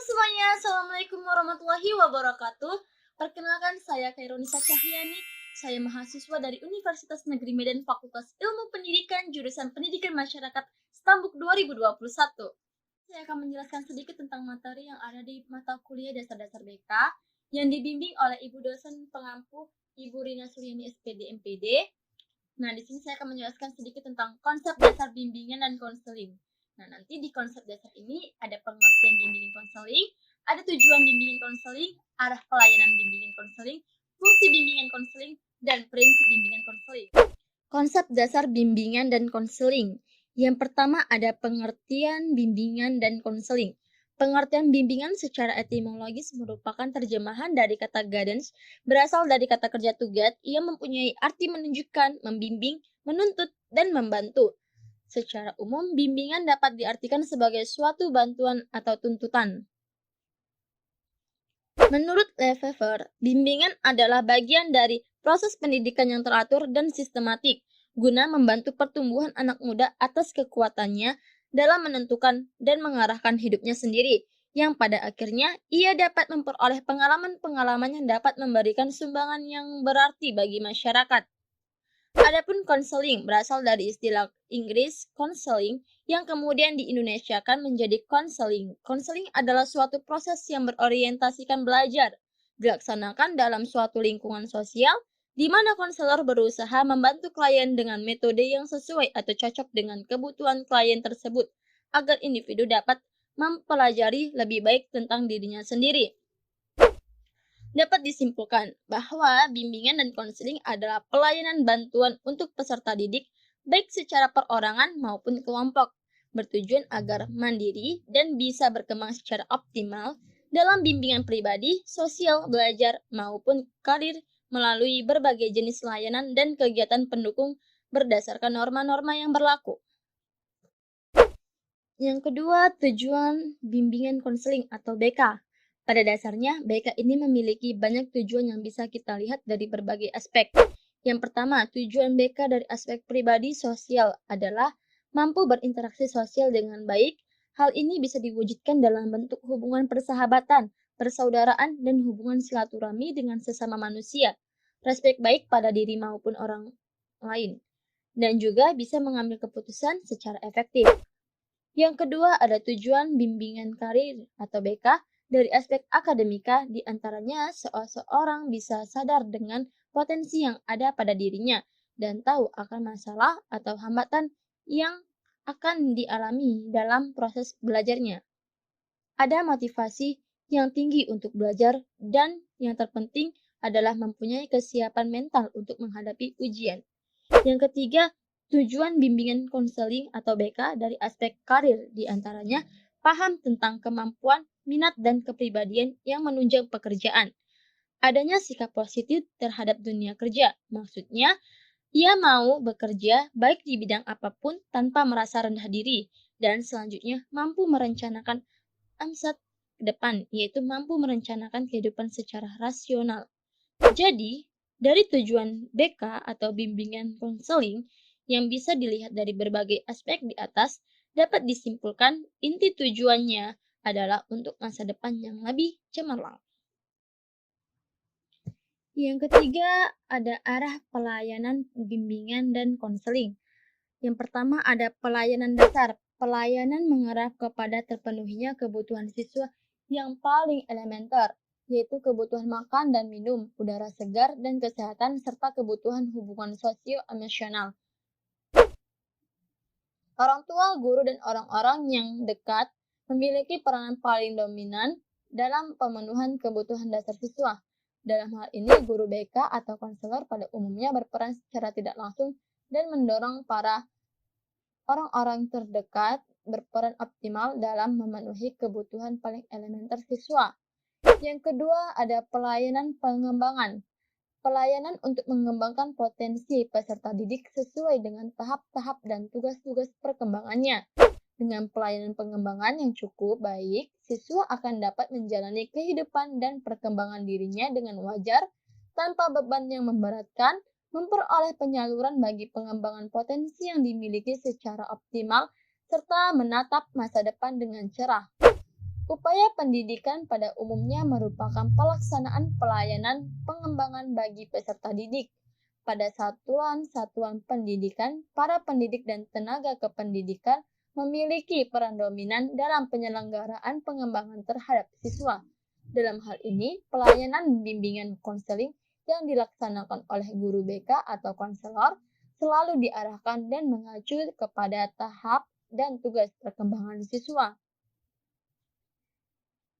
semuanya, Assalamualaikum warahmatullahi wabarakatuh. Perkenalkan, saya Khairunisa Cahyani. Saya mahasiswa dari Universitas Negeri Medan Fakultas Ilmu Pendidikan, jurusan Pendidikan Masyarakat, Stambuk 2021. Saya akan menjelaskan sedikit tentang materi yang ada di mata kuliah dasar-dasar BK yang dibimbing oleh Ibu dosen pengampu Ibu Rina Suryani SPD MPD. Nah, di sini saya akan menjelaskan sedikit tentang konsep dasar bimbingan dan konseling. Nah, nanti di konsep dasar ini ada pengertian bimbingan konseling, ada tujuan bimbingan konseling, arah pelayanan bimbingan konseling, fungsi bimbingan konseling, dan prinsip bimbingan konseling. Konsep dasar bimbingan dan konseling. Yang pertama ada pengertian bimbingan dan konseling. Pengertian bimbingan secara etimologis merupakan terjemahan dari kata guidance, berasal dari kata kerja to guide, yang mempunyai arti menunjukkan, membimbing, menuntut, dan membantu. Secara umum, bimbingan dapat diartikan sebagai suatu bantuan atau tuntutan. Menurut Lefevre, bimbingan adalah bagian dari proses pendidikan yang teratur dan sistematik, guna membantu pertumbuhan anak muda atas kekuatannya dalam menentukan dan mengarahkan hidupnya sendiri, yang pada akhirnya ia dapat memperoleh pengalaman-pengalaman yang dapat memberikan sumbangan yang berarti bagi masyarakat. Adapun konseling berasal dari istilah Inggris counseling yang kemudian diindonesiakan menjadi konseling. Konseling adalah suatu proses yang berorientasikan belajar, dilaksanakan dalam suatu lingkungan sosial, di mana konselor berusaha membantu klien dengan metode yang sesuai atau cocok dengan kebutuhan klien tersebut, agar individu dapat mempelajari lebih baik tentang dirinya sendiri. Dapat disimpulkan bahwa bimbingan dan konseling adalah pelayanan bantuan untuk peserta didik, baik secara perorangan maupun kelompok, bertujuan agar mandiri dan bisa berkembang secara optimal dalam bimbingan pribadi, sosial, belajar, maupun karir melalui berbagai jenis layanan dan kegiatan pendukung berdasarkan norma-norma yang berlaku. Yang kedua, tujuan bimbingan konseling atau BK. Pada dasarnya, BK ini memiliki banyak tujuan yang bisa kita lihat dari berbagai aspek. Yang pertama, tujuan BK dari aspek pribadi sosial adalah mampu berinteraksi sosial dengan baik. Hal ini bisa diwujudkan dalam bentuk hubungan persahabatan, persaudaraan, dan hubungan silaturahmi dengan sesama manusia, respek baik pada diri maupun orang lain, dan juga bisa mengambil keputusan secara efektif. Yang kedua ada tujuan bimbingan karir atau BK dari aspek akademika, di antaranya seseorang bisa sadar dengan potensi yang ada pada dirinya dan tahu akan masalah atau hambatan yang akan dialami dalam proses belajarnya. Ada motivasi yang tinggi untuk belajar dan yang terpenting adalah mempunyai kesiapan mental untuk menghadapi ujian. Yang ketiga, tujuan bimbingan konseling atau BK dari aspek karir, di antaranya paham tentang kemampuan, minat, dan kepribadian yang menunjang pekerjaan. Adanya sikap positif terhadap dunia kerja, maksudnya ia mau bekerja baik di bidang apapun tanpa merasa rendah diri, dan selanjutnya mampu merencanakan amsat ke depan, yaitu mampu merencanakan kehidupan secara rasional. Jadi, dari tujuan BK atau bimbingan konseling yang bisa dilihat dari berbagai aspek di atas, dapat disimpulkan inti tujuannya adalah untuk masa depan yang lebih cemerlang. Yang ketiga, ada arah pelayanan bimbingan dan konseling. Yang pertama ada pelayanan dasar. Pelayanan mengarah kepada terpenuhinya kebutuhan siswa yang paling elementer, yaitu kebutuhan makan dan minum, udara segar, dan kesehatan, serta kebutuhan hubungan sosio-emosional. Orang tua, guru, dan orang-orang yang dekat memiliki peranan paling dominan dalam pemenuhan kebutuhan dasar siswa. Dalam hal ini, guru BK atau konselor pada umumnya berperan secara tidak langsung dan mendorong para orang-orang terdekat berperan optimal dalam memenuhi kebutuhan paling elementer siswa. Yang kedua, ada pelayanan pengembangan. Pelayanan untuk mengembangkan potensi peserta didik sesuai dengan tahap-tahap dan tugas-tugas perkembangannya. Dengan pelayanan pengembangan yang cukup baik, siswa akan dapat menjalani kehidupan dan perkembangan dirinya dengan wajar, tanpa beban yang memberatkan, memperoleh penyaluran bagi pengembangan potensi yang dimiliki secara optimal, serta menatap masa depan dengan cerah. Upaya pendidikan pada umumnya merupakan pelaksanaan pelayanan pengembangan bagi peserta didik. Pada satuan-satuan pendidikan, para pendidik dan tenaga kependidikan memiliki peran dominan dalam penyelenggaraan pengembangan terhadap siswa. Dalam hal ini, pelayanan bimbingan konseling yang dilaksanakan oleh guru BK atau konselor selalu diarahkan dan mengacu kepada tahap dan tugas perkembangan siswa.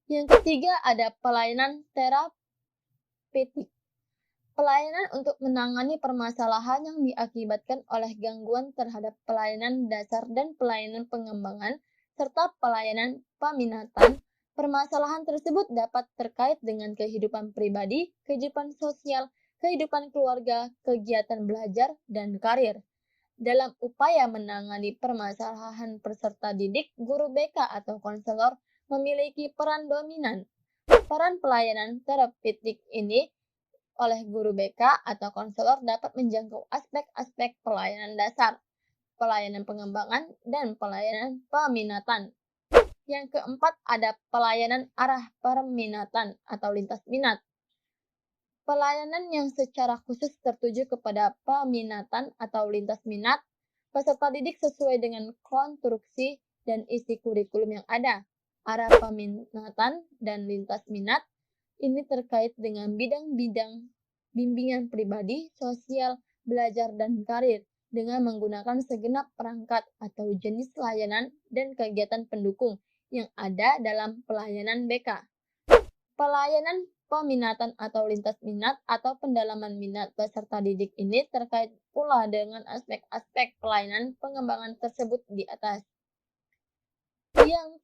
Yang ketiga ada pelayanan terapeutik. Pelayanan untuk menangani permasalahan yang diakibatkan oleh gangguan terhadap pelayanan dasar dan pelayanan pengembangan, serta pelayanan peminatan. Permasalahan tersebut dapat terkait dengan kehidupan pribadi, kehidupan sosial, kehidupan keluarga, kegiatan belajar, dan karir. Dalam upaya menangani permasalahan peserta didik, guru BK atau konselor memiliki peran dominan. Peran pelayanan terapeutik ini oleh guru BK atau konselor dapat menjangkau aspek-aspek pelayanan dasar, pelayanan pengembangan, dan pelayanan peminatan. Yang keempat ada pelayanan arah peminatan atau lintas minat. Pelayanan yang secara khusus tertuju kepada peminatan atau lintas minat peserta didik sesuai dengan konstruksi dan isi kurikulum yang ada. Arah peminatan dan lintas minat ini terkait dengan bidang-bidang bimbingan pribadi, sosial, belajar, dan karir dengan menggunakan segenap perangkat atau jenis layanan dan kegiatan pendukung yang ada dalam pelayanan BK. Pelayanan peminatan atau lintas minat atau pendalaman minat peserta didik ini terkait pula dengan aspek-aspek pelayanan pengembangan tersebut di atas. Yang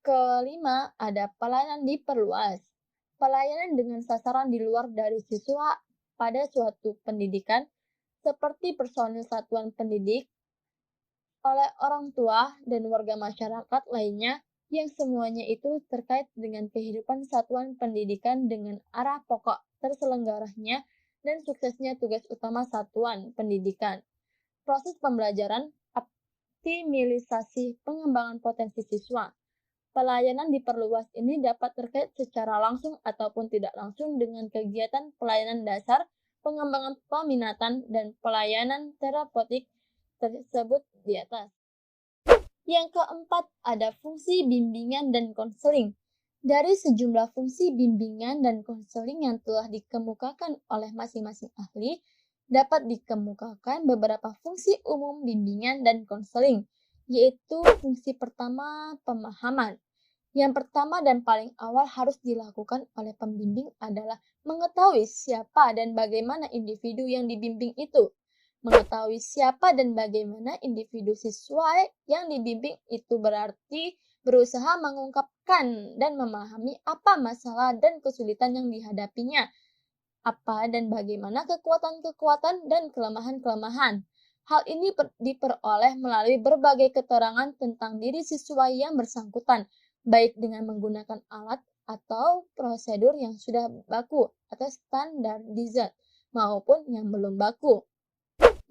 kelima ada pelayanan diperluas. Pelayanan dengan sasaran di luar dari siswa pada suatu pendidikan seperti personil satuan pendidik, oleh orang tua dan warga masyarakat lainnya yang semuanya itu terkait dengan kehidupan satuan pendidikan dengan arah pokok terselenggaranya dan suksesnya tugas utama satuan pendidikan. Proses pembelajaran, optimalisasi pengembangan potensi siswa. Pelayanan diperluas ini dapat terkait secara langsung ataupun tidak langsung dengan kegiatan pelayanan dasar, pengembangan peminatan, dan pelayanan terapeutik tersebut di atas. Yang keempat ada fungsi bimbingan dan konseling. Dari sejumlah fungsi bimbingan dan konseling yang telah dikemukakan oleh masing-masing ahli, dapat dikemukakan beberapa fungsi umum bimbingan dan konseling, yaitu fungsi pertama pemahaman. Yang pertama dan paling awal harus dilakukan oleh pembimbing adalah mengetahui siapa dan bagaimana individu yang dibimbing itu. Mengetahui siapa dan bagaimana individu siswa yang dibimbing itu berarti berusaha mengungkapkan dan memahami apa masalah dan kesulitan yang dihadapinya, apa dan bagaimana kekuatan-kekuatan dan kelemahan-kelemahan. Hal ini diperoleh melalui berbagai keterangan tentang diri siswa yang bersangkutan, baik dengan menggunakan alat atau prosedur yang sudah baku atau standarisasi maupun yang belum baku.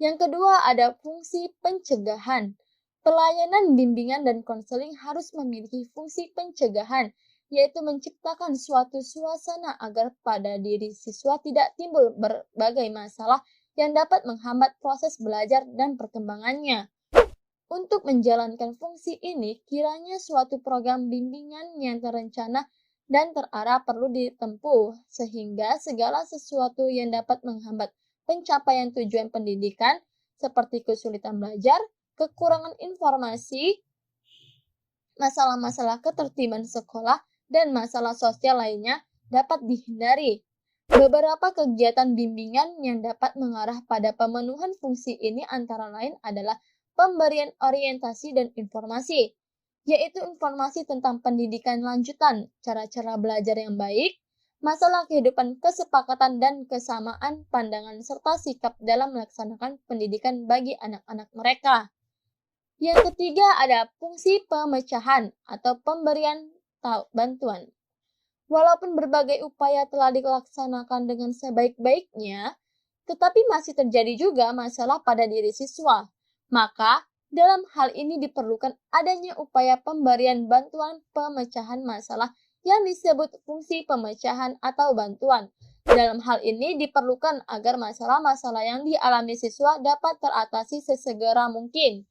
Yang kedua ada fungsi pencegahan. Pelayanan bimbingan dan konseling harus memiliki fungsi pencegahan, yaitu menciptakan suatu suasana agar pada diri siswa tidak timbul berbagai masalah yang dapat menghambat proses belajar dan perkembangannya. Untuk menjalankan fungsi ini, kiranya suatu program bimbingan yang terencana dan terarah perlu ditempuh, sehingga segala sesuatu yang dapat menghambat pencapaian tujuan pendidikan, seperti kesulitan belajar, kekurangan informasi, masalah-masalah ketertiban sekolah, dan masalah sosial lainnya dapat dihindari. Beberapa kegiatan bimbingan yang dapat mengarah pada pemenuhan fungsi ini antara lain adalah pemberian orientasi dan informasi, yaitu informasi tentang pendidikan lanjutan, cara-cara belajar yang baik, masalah kehidupan kesepakatan dan kesamaan pandangan serta sikap dalam melaksanakan pendidikan bagi anak-anak mereka. Yang ketiga ada fungsi pemecahan atau pemberian bantuan. Walaupun berbagai upaya telah dilaksanakan dengan sebaik-baiknya, tetapi masih terjadi juga masalah pada diri siswa. Maka, Dalam hal ini diperlukan adanya upaya pemberian bantuan pemecahan masalah yang disebut fungsi pemecahan atau bantuan. Dalam hal ini diperlukan agar masalah-masalah yang dialami siswa dapat teratasi sesegera mungkin.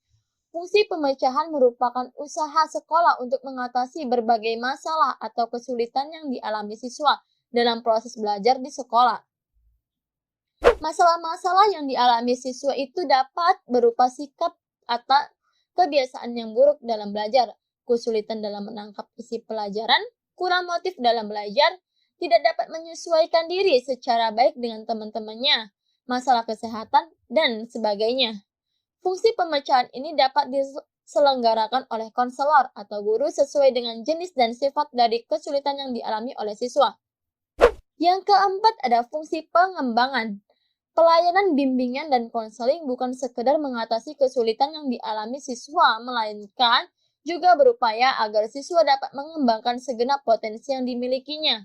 Fungsi pemecahan merupakan usaha sekolah untuk mengatasi berbagai masalah atau kesulitan yang dialami siswa dalam proses belajar di sekolah. Masalah-masalah yang dialami siswa itu dapat berupa sikap atau kebiasaan yang buruk dalam belajar, kesulitan dalam menangkap isi pelajaran, kurang motif dalam belajar, tidak dapat menyesuaikan diri secara baik dengan teman-temannya, masalah kesehatan, dan sebagainya. Fungsi pemecahan ini dapat diselenggarakan oleh konselor atau guru sesuai dengan jenis dan sifat dari kesulitan yang dialami oleh siswa. Yang keempat ada fungsi pengembangan. Pelayanan bimbingan dan konseling bukan sekedar mengatasi kesulitan yang dialami siswa, melainkan juga berupaya agar siswa dapat mengembangkan segenap potensi yang dimilikinya.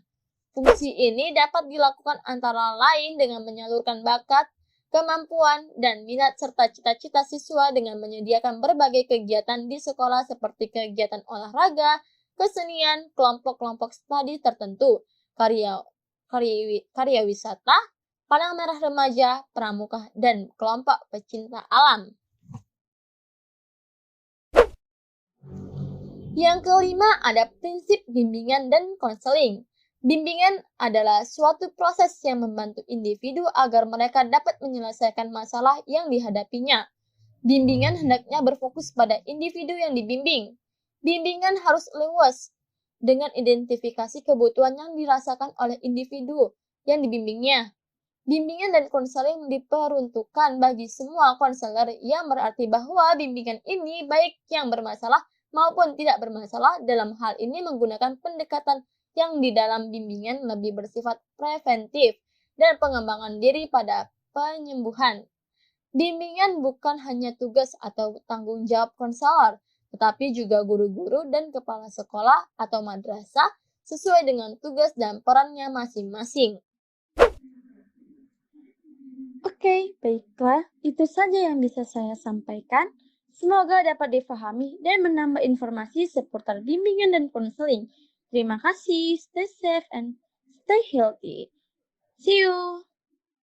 Fungsi ini dapat dilakukan antara lain dengan menyalurkan bakat, kemampuan, dan minat serta cita-cita siswa dengan menyediakan berbagai kegiatan di sekolah seperti kegiatan olahraga, kesenian, kelompok-kelompok studi tertentu, karya wisata, palang merah remaja, pramuka, dan kelompok pecinta alam. Yang kelima ada prinsip bimbingan dan konseling. Bimbingan adalah suatu proses yang membantu individu agar mereka dapat menyelesaikan masalah yang dihadapinya. Bimbingan hendaknya berfokus pada individu yang dibimbing. Bimbingan harus luas dengan identifikasi kebutuhan yang dirasakan oleh individu yang dibimbingnya. Bimbingan dan konseling diperuntukkan bagi semua konselor yang berarti bahwa bimbingan ini baik yang bermasalah maupun tidak bermasalah. Dalam hal ini menggunakan pendekatan yang di dalam bimbingan lebih bersifat preventif dan pengembangan diri pada penyembuhan. Bimbingan bukan hanya tugas atau tanggung jawab konselor, tetapi juga guru-guru dan kepala sekolah atau madrasah sesuai dengan tugas dan perannya masing-masing. Oke, baiklah. Itu saja yang bisa saya sampaikan. Semoga dapat difahami dan menambah informasi seputar bimbingan dan konseling. Terima kasih, stay safe and stay healthy. See you!